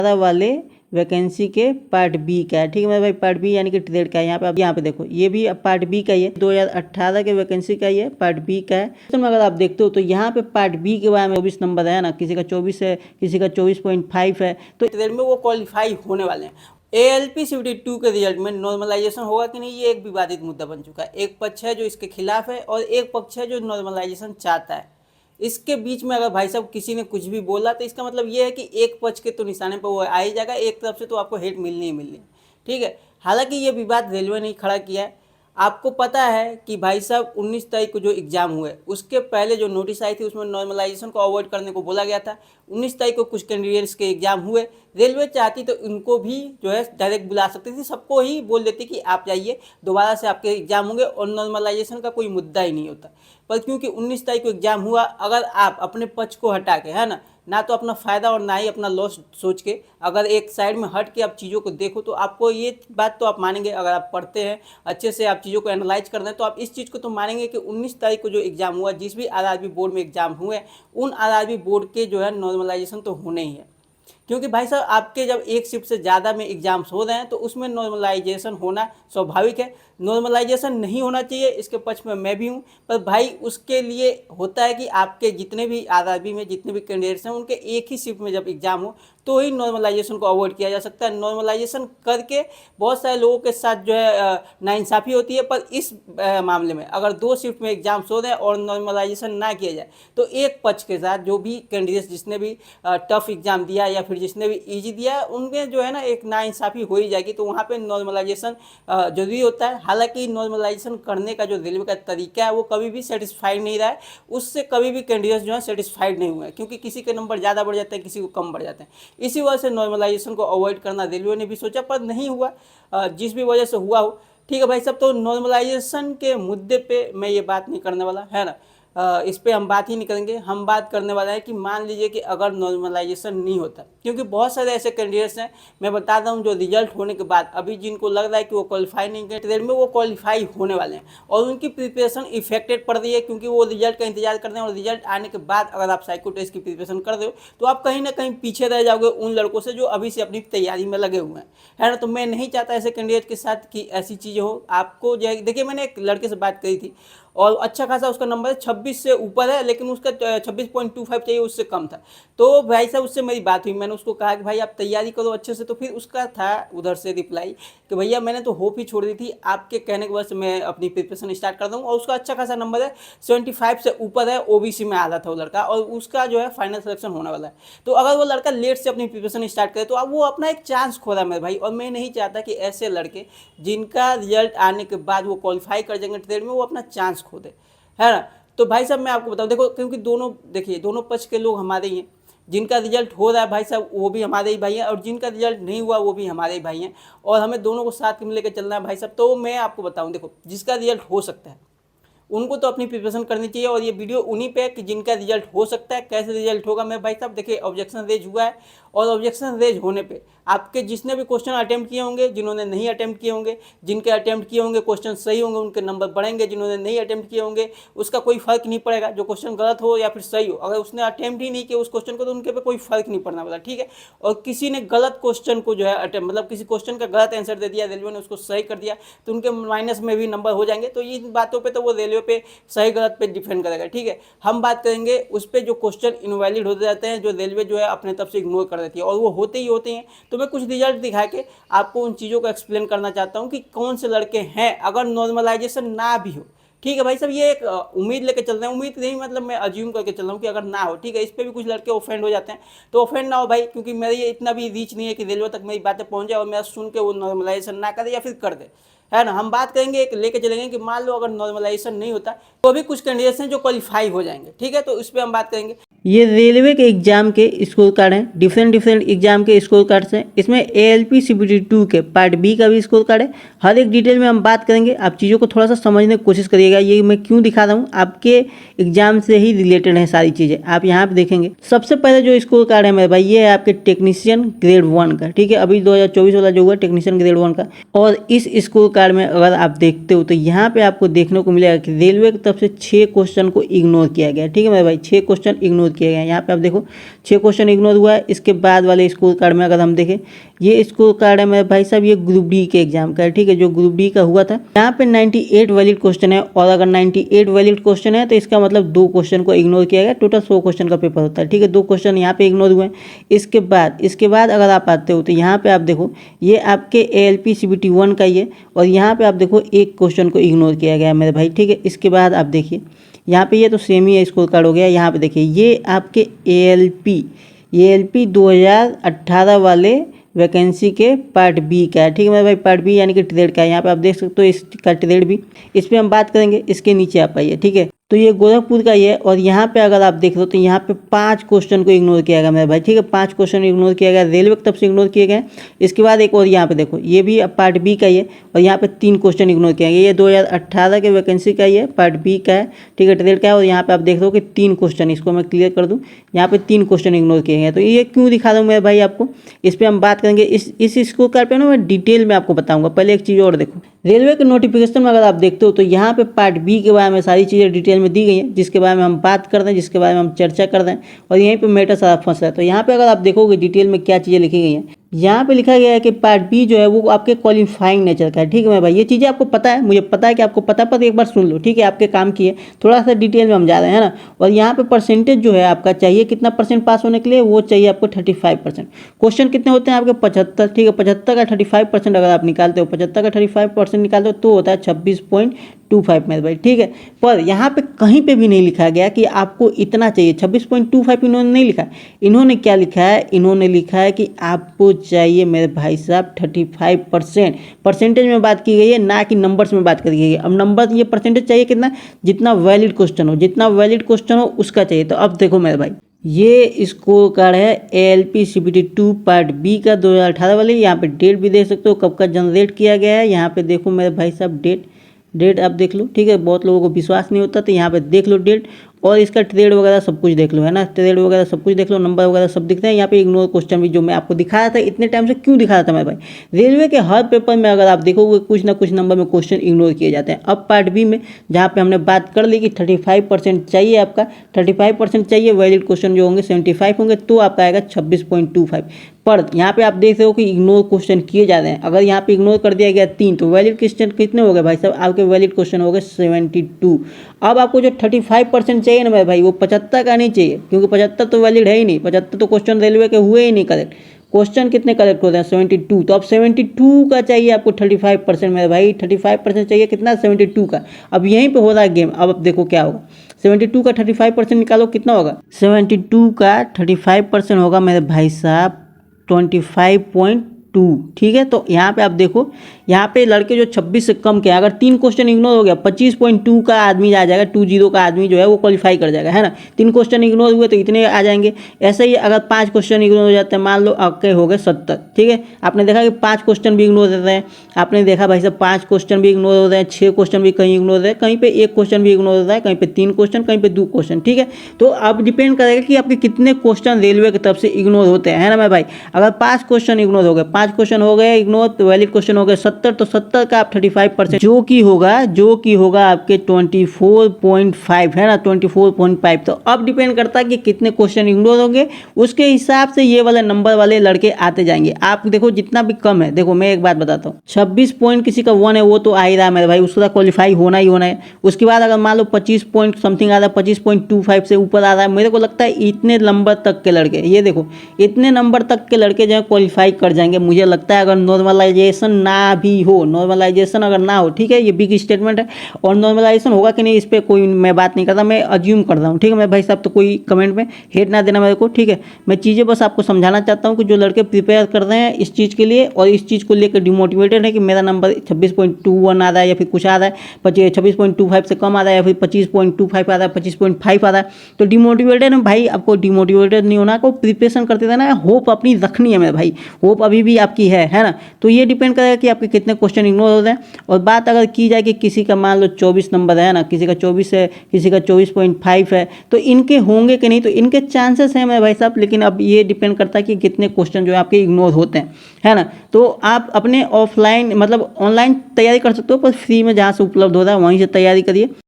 वाले वैकेंसी के part B का है। ठीक है मेरे भाई, पार्ट बी यानी कि ट्रेड का है। यहाँ पे देखो ये भी पार्ट बी का ही है, 2018 के वैकेंसी का ही है, पार्ट बी का है। तो अगर आप देखते हो तो यहाँ पे पार्ट बी के बारे में 24 नंबर है ना, किसी का 24 है, किसी का 24.5 है, तो ट्रेड में वो क्वालिफाई होने वाले हैं। ALP CBT 2 के रिजल्ट में नॉर्मलाइजेशन होगा कि नहीं, ये एक विवादित मुद्दा बन चुका है। एक पक्ष है जो इसके खिलाफ है और एक पक्ष है जो नॉर्मलाइजेशन चाहता है। इसके बीच में अगर भाई साहब किसी ने कुछ भी बोला तो इसका मतलब ये है कि एक पक्ष के तो निशाने पर वो आ ही जाएगा, एक तरफ से तो आपको हेट मिलनी ही मिलनी है। ठीक है, हालांकि ये विवाद रेलवे ने खड़ा किया है। आपको पता है कि भाई साहब 19 तारीख को जो एग्जाम हुए उसके पहले जो नोटिस आई थी उसमें नॉर्मलाइजेशन को अवॉइड करने को बोला गया था। 19 तारीख को कुछ कैंडिडेट्स के एग्जाम हुए, रेलवे चाहती तो इनको भी जो है डायरेक्ट बुला सकती थी, सबको ही बोल देती कि आप जाइए, दोबारा से आपके एग्जाम होंगे और नॉर्मलाइजेशन का कोई मुद्दा ही नहीं होता। पर क्योंकि 19 तारीख को एग्जाम हुआ, अगर आप अपने पक्ष को हटा के, है ना तो अपना फ़ायदा और ना ही अपना लॉस सोच के अगर एक साइड में हट के आप चीज़ों को देखो तो आपको ये बात तो आप मानेंगे, अगर आप पढ़ते हैं अच्छे से, आप चीज़ों को एनालाइज कर रहे हैं तो आप इस चीज़ को तो मानेंगे कि 19 तारीख को जो एग्ज़ाम हुआ, जिस भी RRB बोर्ड में एग्ज़ाम हुए, उन RRB बोर्ड के जो है नॉर्मलाइजेशन तो होने ही है। क्योंकि भाई साहब आपके जब एक शिफ्ट से ज़्यादा में एग्जाम्स हो रहे हैं तो उसमें नॉर्मलाइजेशन होना स्वाभाविक है। नॉर्मलाइजेशन नहीं होना चाहिए, इसके पक्ष में मैं भी हूँ, पर भाई उसके लिए होता है कि आपके जितने भी RRB में जितने भी कैंडिडेट्स हैं उनके एक ही शिफ्ट में जब एग्जाम हो तो ही नॉर्मलाइजेशन को अवॉइड किया जा सकता है। नॉर्मलाइजेशन करके बहुत सारे लोगों के साथ जो है नाइंसाफ़ी होती है, पर इस मामले में अगर 2 शिफ्ट में एग्जाम्स हो रहे हैं और नॉर्मलाइजेशन ना किया जाए तो एक पक्ष के साथ जो भी कैंडिडेट्स जिसने भी टफ एग्जाम दिया या फिर जिसने भी ईजी दिया उनमें जो है ना एक नाइंसाफ़ी हो ही जाएगी। तो वहाँ पे नॉर्मलाइजेशन जरूरी होता है। हालांकि नॉर्मलाइजेशन करने का जो रेलवे का तरीका है वो कभी भी सेटिस्फाइड नहीं रहा है, उससे कभी भी कैंडिडेट्स जो है सेटिस्फाइड नहीं हुए हैं, क्योंकि किसी के नंबर ज़्यादा बढ़ जाते हैं, किसी को कम बढ़ जाते हैं। इसी वजह से नॉर्मलाइजेशन को अवॉइड करना रेलवे ने भी सोचा, पर नहीं हुआ, जिस भी वजह से हुआ हो। ठीक है भाई साहब, तो नॉर्मलाइजेशन के मुद्दे पे मैं ये बात नहीं करने वाला, है ना, इस पर हम बात ही नहीं करेंगे। हम बात करने वाला है कि मान लीजिए कि अगर नॉर्मलाइजेशन नहीं होता, क्योंकि बहुत सारे ऐसे कैंडिडेट्स हैं, मैं बता रहा हूँ, जो रिजल्ट होने के बाद अभी जिनको लग रहा है कि वो क्वालिफाई नहीं कर ट्रेड में, वो क्वालिफाई होने वाले हैं और उनकी प्रिपरेशन इफेक्टेड पड़ रही है, क्योंकि वो रिजल्ट का इंतजार कर रहे हैं। और रिजल्ट आने के बाद अगर आप साइको टेस्ट की प्रिपरेशन कर रहे हो तो आप कहीं ना कहीं पीछे रह जाओगे उन लड़कों से जो अभी से अपनी तैयारी में लगे हुए हैं, है ना। तो मैं नहीं चाहता ऐसे कैंडिडेट के साथ कि ऐसी चीज़ें हो। आपको जो है, देखिए मैंने एक लड़के से बात करी थी और अच्छा खासा उसका नंबर 26 से ऊपर है, लेकिन उसका 26.25 चाहिए, उससे कम था। तो भाई साहब उससे मेरी बात हुई, मैंने उसको कहा कि भाई आप तैयारी करो अच्छे से। तो फिर उसका था उधर से रिप्लाई कि भैया मैंने तो होप ही छोड़ दी थी, आपके कहने के वजह से मैं अपनी प्रिपरेशन स्टार्ट कर दूँ। और उसका अच्छा खासा नंबर है, 75 से ऊपर है, OBC में आ रहा था वो लड़का, और उसका जो है फाइनल सिलेक्शन होने वाला है। तो अगर वो लड़का लेट से अपनी प्रिपरेशन स्टार्ट करे तो अब वो अपना एक चांस खो रहा है मेरे भाई। और मैं नहीं चाहता कि ऐसे लड़के जिनका रिजल्ट आने के बाद वो क्वालिफाई कर जाएंगे ट्रेड में, वो अपना चांस खो दे, है ना। तो भाई साहब मैं आपको बताऊं, देखो क्योंकि दोनों, देखिए दोनों पक्ष के लोग हमारे ही हैं। जिनका रिजल्ट हो रहा है भाई साहब वो भी हमारे ही भाई हैं, और जिनका रिजल्ट नहीं हुआ वो भी हमारे ही भाई हैं, और हमें दोनों को साथ में लेकर चलना है भाई साहब। तो मैं आपको बताऊं, देखो जिसका रिजल्ट हो सकता है उनको तो अपनी प्रिपरेशन करनी चाहिए, और ये वीडियो उन्हीं पे है कि जिनका रिजल्ट हो सकता है। कैसे रिजल्ट होगा मैं भाई साहब, देखिए ऑब्जेक्शन रेज हुआ है, और ऑब्जेक्शन रेज होने पे आपके जिसने भी क्वेश्चन अटेम्प्ट किए होंगे, जिन्होंने नहीं अटेम्प्ट किए होंगे, जिनके अटेम्प्ट किए होंगे क्वेश्चन सही होंगे उनके नंबर बढ़ेंगे, जिन्होंने नहीं अटेम्प्ट किए होंगे उसका कोई फर्क नहीं पड़ेगा, जो क्वेश्चन गलत हो या फिर सही हो, अगर उसने अटेम्प्ट ही नहीं किया उस क्वेश्चन को तो उनके पे कोई फर्क नहीं पड़ने वाला। ठीक है, और किसी ने गलत क्वेश्चन को जो है अटेम्प्ट, मतलब किसी क्वेश्चन का गलत आंसर दे दिया, रेलवे ने उसको सही कर दिया तो उनके माइनस में भी नंबर हो जाएंगे। तो इन बातों पर तो वो रेलवे पे सही गलत पे डिफेंड करेगा। ठीक है, हम बात करेंगे उस पर जो क्वेश्चन इनवैलिड हो जाते हैं, जो रेलवे जो है अपने तरफ से इग्नोर कर देती है, और वो होते ही होते हैं। तो मैं कुछ रिजल्ट दिखा के आपको उन चीज़ों को एक्सप्लेन करना चाहता हूँ कि कौन से लड़के हैं अगर नॉर्मलाइजेशन ना भी हो। ठीक है भाई साहब, ये एक उम्मीद लेके चल रहे हैं, उम्मीद नहीं मतलब मैं अज्यूम करके चल रहा हूँ कि अगर ना हो। ठीक है, इस पर भी कुछ लड़के ऑफेंड हो जाते हैं, तो ऑफेंड ना हो भाई, क्योंकि मेरी ये इतना भी रीच नहीं है कि रेलवे तक मेरी बातें पहुँच जाए और मेरा सुन के वो नॉर्मलाइजेशन ना करे या फिर कर दे, है ना। हम बात करेंगे एक लेके चलेंगे कि मान लो अगर नॉर्मलाइजेशन नहीं होता तो भी कुछ कैंडिडेट्स हैं जो क्वालिफाई हो जाएंगे। ठीक है, तो इस पर हम बात करेंगे। ये रेलवे के एग्जाम के स्कोर कार्ड हैं, डिफरेंट एग्जाम के स्कोर कार्ड्स हैं। इसमें ALP CBT 2 के पार्ट बी का भी स्कोर कार्ड है। हर एक डिटेल में हम बात करेंगे, आप चीज़ों को थोड़ा सा समझने की कोशिश करिएगा। ये मैं क्यों दिखा रहा हूँ, आपके एग्जाम से ही रिलेटेड है सारी चीज़ें, आप यहाँ पे देखेंगे। सबसे पहले जो स्कोर कार्ड है मेरे भाई, ये है आपके टेक्नीशियन ग्रेड 1 का। ठीक है, अभी 2024 वाला जो हुआ टेक्नीशियन ग्रेड 1 का, और इस स्कोर कार्ड में अगर आप देखते हो तो यहाँ पे आपको देखने को मिलेगा कि रेलवे की तरफ से 6 क्वेश्चन को इग्नोर किया गया है। ठीक है मेरे भाई, 6 क्वेश्चन इग्नोर किए गए हैं। यहाँ पे आप देखो 6 क्वेश्चन इग्नोर हुआ है। इसके बाद वाले स्कोर कार्ड में अगर हम देखें, ये स्कोर कार्ड है मेरे भाई साहब, ये ग्रुप डी के एग्जाम का है। ठीक है, जो ग्रुप डी का हुआ था, यहाँ पे 98 वैलिड क्वेश्चन है, और अगर 98 वैलिड क्वेश्चन है तो इसका मतलब 2 क्वेश्चन को इग्नोर किया गया। टोटल 100 क्वेश्चन का पेपर होता है। ठीक है, 2 क्वेश्चन यहाँ पे इग्नोर हुए हैं। इसके बाद अगर आप आते हो तो यहाँ पे आप देखो, ये आपके ALP CBT 1 का ही है, और यहाँ पे आप देखो 1 क्वेश्चन को इग्नोर किया गया है मेरे भाई। ठीक है, इसके बाद आप देखिए यहाँ पे, ये तो सेम ही है स्कोर कार्ड हो गया। यहाँ पे देखिए ये आपके ALP 2018 वाले वैकेंसी के पार्ट बी का है। ठीक है मेरे भाई, पार्ट बी यानी कि ट्रेड का है। यहाँ पे आप देख सकते हो इसका ट्रेड भी, इस पर हम बात करेंगे। इसके नीचे आप आइए। ठीक है, तो ये गोरखपुर का ही है, और यहाँ पे अगर आप देख लो तो यहाँ पे 5 क्वेश्चन को इग्नोर किया गया मेरे भाई। ठीक है, 5 क्वेश्चन इग्नोर किया गया, रेलवे की तरफ से इग्नोर किए गए। इसके बाद एक और यहाँ पे देखो, ये भी पार्ट बी का ही है, और यहाँ पे 3 क्वेश्चन इग्नोर किया गया। ये 2018 के वैकेंसी का ही है, पार्ट बी का है। ठीक है, ट्रेड का है, और यहाँ पे आप देख लो कि 3 क्वेश्चन, इसको मैं क्लियर कर दूँ, यहाँ पे 3 क्वेश्चन इग्नोर किए गए। तो ये क्यों दिखा दूँ मेरे भाई आपको, इस पर हम बात करेंगे। इस स्कोर कार्ड पे ना मैं डिटेल में आपको बताऊंगा। पहले एक चीज़ और देखो, रेलवे के नोटिफिकेशन में अगर आप देखते हो तो यहाँ पे पार्ट बी के बारे में सारी चीज़ें डिटेल में दी गई हैं, जिसके बारे में हम बात कर रहे हैं, जिसके बारे में हम चर्चा कर रहे हैं, और यहीं पे मैटर सारा फंस रहा है। तो यहाँ पे अगर आप देखोगे डिटेल में क्या चीज़ें लिखी गई हैं, यहाँ पे लिखा गया है कि पार्ट बी जो है वो आपके क्वालिफाइंग नेचर का है। ठीक है मेरे भाई, ये चीज़ें आपको पता है, मुझे पता है कि आपको पता है, पर एक बार सुन लो। ठीक है, आपके काम की है, थोड़ा सा डिटेल में हम जा रहे हैं ना। और यहाँ पे परसेंटेज जो है आपका चाहिए कितना परसेंट पास होने के लिए, वो चाहिए आपको 35%। क्वेश्चन कितने होते हैं आपके, 75। ठीक है, 75 का 35% अगर आप निकालते हो, 75 का 35% निकालते हो तो होता है 26.25 मेरे भाई। ठीक है, पर यहाँ पे कहीं पे भी नहीं लिखा गया कि आपको इतना चाहिए। 26.25 इन्होंने नहीं लिखा। इन्होंने क्या लिखा है, इन्होंने लिखा है कि आपको चाहिए मेरे भाई साहब 35%। परसेंटेज में बात की गई है, ना कि नंबर्स में बात करी गई है। अब नंबर, ये परसेंटेज चाहिए कितना, जितना वैलिड क्वेश्चन हो, जितना वैलिड क्वेश्चन हो उसका चाहिए। तो अब देखो मेरे भाई, ये स्कोर कार्ड है ALP CBT 2 पार्ट बी का 2018 वाले। यहाँ पे डेट भी देख सकते हो कब का जनरेट किया गया है। यहाँ पे देखो मेरे भाई साहब डेट आप देख लो। ठीक है, बहुत लोगों को विश्वास नहीं होता, तो यहाँ पे देख लो डेट, और इसका ट्रेड वगैरह सब कुछ देख लो, है ना। ट्रेड वगैरह सब कुछ देख लो, नंबर वगैरह सब दिखते हैं। यहाँ पे इग्नोर क्वेश्चन भी जो मैं आपको दिखाया था इतने टाइम से, क्यों दिखा रहा था मेरे भाई, रेलवे के हर पेपर में अगर आप देखोगे कुछ ना कुछ नंबर में क्वेश्चन इग्नोर किए जाते हैं। अब पार्ट बी में जहाँ पे हमने बात कर ली कि 35% चाहिए, आपका 35% चाहिए, वैलिड क्वेश्चन जो होंगे 75 होंगे, तो आपका आएगा 26.25। पर यहाँ पे आप देख रहे हो कि इग्नोर क्वेश्चन किए जा रहे हैं। अगर यहाँ पे इग्नोर कर दिया गया 3, तो वैलिड क्वेश्चन कितने हो गए भाई साहब, आपके वैलिड क्वेश्चन हो गए 72। अब आपको जो 35% चाहिए ना मेरे भाई, वो 75 का नहीं चाहिए, क्योंकि 75 तो वैलिड है ही नहीं। 75 तो क्वेश्चन रेलवे के हुए ही नहीं करेक्ट। क्वेश्चन कितने करेक्ट होते हैं, 72। तो अब 72 का चाहिए आपको 35% मेरे भाई, 35% चाहिए कितना, 72 का। अब यहीं पे हो रहा है गेम। अब देखो क्या होगा, 72 का 35% निकालो, कितना होगा, 72 का 35% होगा मेरे भाई साहब 25.2। ठीक है, तो यहाँ पे आप देखो, यहाँ पे लड़के जो 26 से कम के, अगर 3 क्वेश्चन इग्नोर हो गया, 25.2 का आदमी आ जाएगा, 20 का आदमी जो है वो क्वालिफाई कर जाएगा, है ना। 3 क्वेश्चन इग्नोर हुए तो इतने आ जाएंगे। ऐसे ही अगर 5 क्वेश्चन इग्नोर हो जाते हैं, मान लो आपके हो गए 70। ठीक है, आपने देखा कि 5 क्वेश्चन भी इग्नोर होते हैं। आपने देखा भाई साहब 5 क्वेश्चन भी इग्नोर हो रहे हैं, 6 क्वेश्चन भी कहीं इग्नोर हो रहे हैं, कहीं पे 1 क्वेश्चन भी इग्नोर हो रहा है, कहीं पे 3 क्वेश्चन, कहीं पे 2 क्वेश्चन। ठीक है, तो अब डिपेंड करेगा कि आपके कितने क्वेश्चन रेलवे की तरफ से इग्नोर होते हैं, है ना मेरे भाई। अगर 5 क्वेश्चन इग्नोर हो गए, 5 क्वेश्चन हो गए इग्नोर, तो वैलिड क्वेश्चन हो गए 70, तो 70 का आप 35%, जो कि होगा आपके 24.5, है ना, 24.5। तो अब डिपेंड करता है कि कितने क्वेश्चन इग्नोर होंगे, उसके हिसाब से ये वाले नंबर वाले लड़के आते जाएंगे। आप देखो जितना भी कम है, देखो मैं एक बात बताता हूँ, 26 पॉइंट किसी का 1 है, वो तो आ ही रहा है मेरे भाई, उसका क्वालिफाई होना ही होना है। उसके बाद अगर मान लो 25 पॉइंट समथिंग आ रहा है, 25.25 से ऊपर आ रहा है, मेरे को लगता है इतने नंबर तक के लड़के, ये देखो इतने नंबर तक के लड़के जो है क्वालिफाई कर जाएंगे मुझे लगता है, अगर नॉर्मलाइजेशन ना भी हो, नॉर्मलाइजेशन अगर ना हो। ठीक है, ये बिग स्टेटमेंट है, और नॉर्मलाइजेशन होगा कि नहीं इस पर कोई मैं बात नहीं करता, मैं अज्यूम कर रहा हूँ। ठीक है, मैं भाई साहब तो कोई कमेंट में हेट ना देना मेरे को। ठीक है, मैं चीज़ें बस आपको समझाना चाहता हूँ कि जो लड़के प्रिपेयर कर रहे हैं इस चीज़ के लिए, और इस चीज़ को लेकर डिमोटिवेटेड है कि मेरा नंबर 26.21 आ रहा है या फिर कुछ आ रहा है, 26.25 से कम आ रहा है, या फिर 25.25 आ रहा है, 25.5 आ रहा है, तो डिमोटिवेटेड है भाई। आपको डिमोटिवेटेड नहीं होना, आपको प्रिपरेशन करते रहना है, होप अपनी रखनी है मेरे भाई। होप अभी भी आपकी है ना। तो ये डिपेंड करेगा कि आपके कितने क्वेश्चन इग्नोर हो रहे हैं। और बात अगर की जाए कि किसी का मान लो 24 नंबर है ना, किसी का 24 है, किसी का 24.5 है, तो इनके होंगे कि नहीं, तो इनके चांसेस हैं मेरे भाई साहब, लेकिन अब ये डिपेंड करता है कि कितने क्वेश्चन जो है आपके इग्नोर होते हैं, है ना। तो आप अपने ऑफलाइन मतलब ऑनलाइन तैयारी कर सकते हो, पर फ्री में जहाँ से उपलब्ध हो रहा है वहीं से तैयारी करिए।